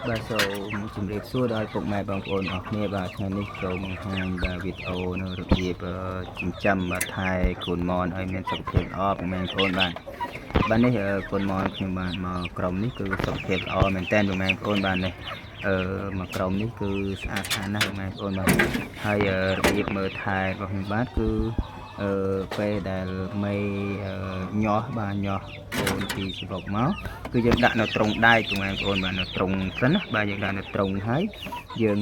បាទសូមជម្រាបសួរដល់ពុកម៉ែបងប្អូនអស់គ្នាបាទថ្ងៃនេះចូលបង្ហាញបាទវីដេអូនៅរបៀបចិញ្ចឹមបាទថែកូនមនឲ្យមានសុខភាពល្អពុកម៉ែបងប្អូនបាទនេះកូនមនខ្ញុំបានមកក្រុមនេះគឺសុខភាពល្អមែនតើពុកម៉ែបងប្អូនបាទនេះមកក្រុមនេះគឺស្អាតស្អាតណាស់ពុកម៉ែបងប្អូនបាទហើយរបៀបមើលថែរបស់ខ្ញុំបាទគឺពេលដែលមេញាស់បាទញាស់កូនពីស្រុកមកគឺយើងដាក់នៅត្រង់ដែកពុកម៉ែបងប្អូនបាទនៅត្រង់សិនណាបាទយើងដាក់នៅត្រង់ហើយយើង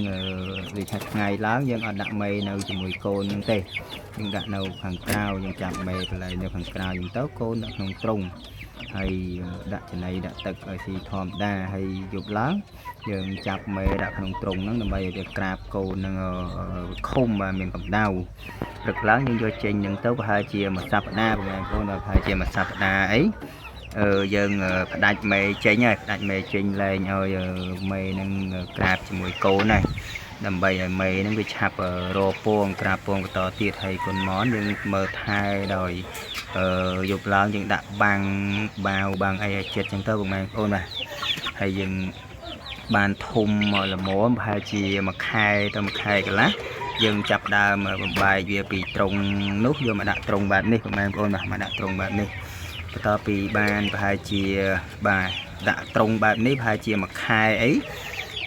វាថាថ្ងៃឡើងយើងអត់ដាក់មេនៅជាមួយកូនហ្នឹងទេយើងដាក់នៅខាងក្រៅយើងចាប់មេកន្លែងនៅខាងក្រៅហ្នឹងទៅកូននៅក្នុងត្រង់ហើយដាក់ចំណីដាក់ទឹកឲ្យស៊ីធម្មតាហើយយប់ឡើងយើងចាប់មេដាក់ក្នុងត្រង់ហ្នឹងដើម្បីឲ្យវាក្រាបកូនហ្នឹងខុំបាទមានកម្ដៅព្រឹកឡើងយើងយកចេញហ្នឹងទៅប្រហែលជាមួយសប្តាហ៍បងប្អូនប្រហែលជាមួយសប្តាហ៍អីយើងផ្ដាច់មេចេញហើយផ្ដាច់មេចេញលែងឲ្យមេនឹងក្រាបជាមួយកូនហើយដើម្បីឲ្យមេនឹងវាឆាប់រពងក្រាបពងបន្តទៀតហើយកូនមនយើងមើលថែដោយយប់ឡើងយើងដាក់បាំងបាវបាំងអីឲ្យចិត្តចឹងទៅបងប្អូនបាទហើយយើងបានធំល្មមប្រហែលជាមួយខែទៅមួយខែកន្លះយើងចាប់ដើមបំបែកវាពីត្រង់នោះយកមកដាក់ត្រង់បែបនេះបងប្អូនបាទមកដាក់ត្រង់បែបនេះបន្ទាប់ពីបានប្រហែលជាបាទដាក់ត្រង់បែបនេះប្រហែលជាមួយខែអី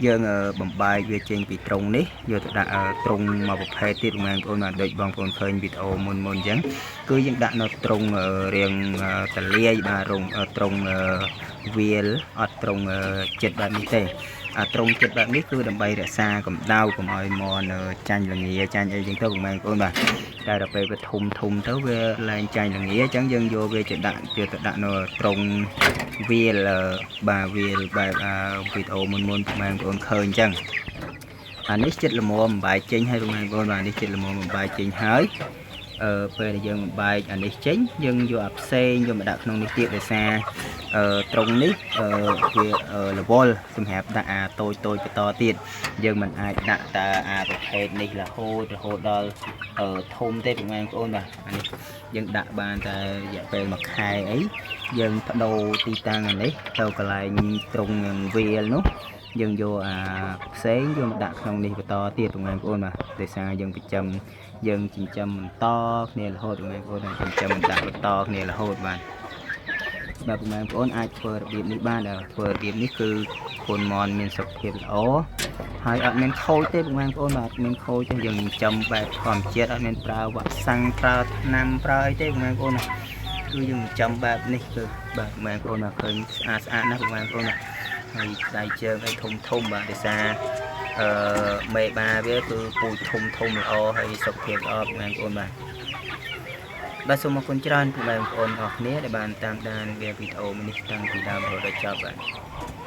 យើងបំបែកវាចេញពីត្រង់នេះយកទៅដាក់ត្រង់មកប្រភេទទៀតបងប្អូនបាទដូចបងប្អូនឃើញវីដេអូមុនអញ្ចឹងគឺយើងដាក់នៅត្រង់រៀងតលាយបាទត្រង់វាលអត់ត្រង់ចិត្តបែបនេះទេត្រង់ចិត្តបែបនេះគឺដើម្បីរក្សាកម្ដៅកុំឲ្យមនចាញ់ល្ងាចាញ់អីចឹងទៅបងប្អូនបាទតែដល់ពេលវាធំទៅវាឡើងចាញ់ល្ងាអញ្ចឹងយើងយកវាទៅដាក់នៅត្រង់វាលបាទវាលបែបវីដេអូមុនបងប្អូនឃើញអញ្ចឹងអានេះចិត្តល្មមបំបែកចេញហើយបងប្អូនបាទនេះចិត្តល្មមបំបែកចេញហើយពេលដែលយើងបំបែកអានេះចេញយើងយកអាផ្សេងយកមកដាក់ក្នុងនេះទៀតដោយសារត្រង់នេះវារវល់សម្រាប់ដាក់អាតូចបន្តទៀតយើងមិនអាចដាក់តែអាប្រភេទនេះរហូតដល់ធំទេបងប្អូនបាទអានេះយើងដាក់បានតែរយៈពេលមួយខែអីយើងបដូរទីតាំងអានេះទៅកន្លែងត្រង់វាលនោះយើងយកអាផ្សេងយកមកដាក់ក្នុងនេះបន្តទៀតបងប្អូនបាទដោយសារយើងយើងចិញ្ចឹមបន្តគ្នារហូតបងប្អូនចិញ្ចឹមដាក់បន្តគ្នារហូតបាទបងប្អូនអាចធ្វើរបៀបនេះបានដែលធ្វើរបៀបនេះគឺកូនមនមានសុខភាពល្អហើយអត់មានខូចទេបងប្អូនបាទអត់មានខូចទេយើងចិញ្ចឹមបែបធម្មជាតិអត់មានប្រើវ៉ាក់សាំងប្រើថ្នាំប្រើអីទេបងប្អូនគឺយើងចិញ្ចឹមបែបនេះគឺបាទបងប្អូនឃើញស្អាតណាស់បងប្អូនហើយដៃជើងឲ្យធំបាទដោយសារមេបាវាគឺពូជធំល្អហើយសុខភាពល្អបងប្អូនបាទសូមអរគុណច្រើនបងប្អូនអរគ្នាដែលបានតាមដានវីដេអូនេះតាំងពីដើមរហូតដល់ចប់បាទ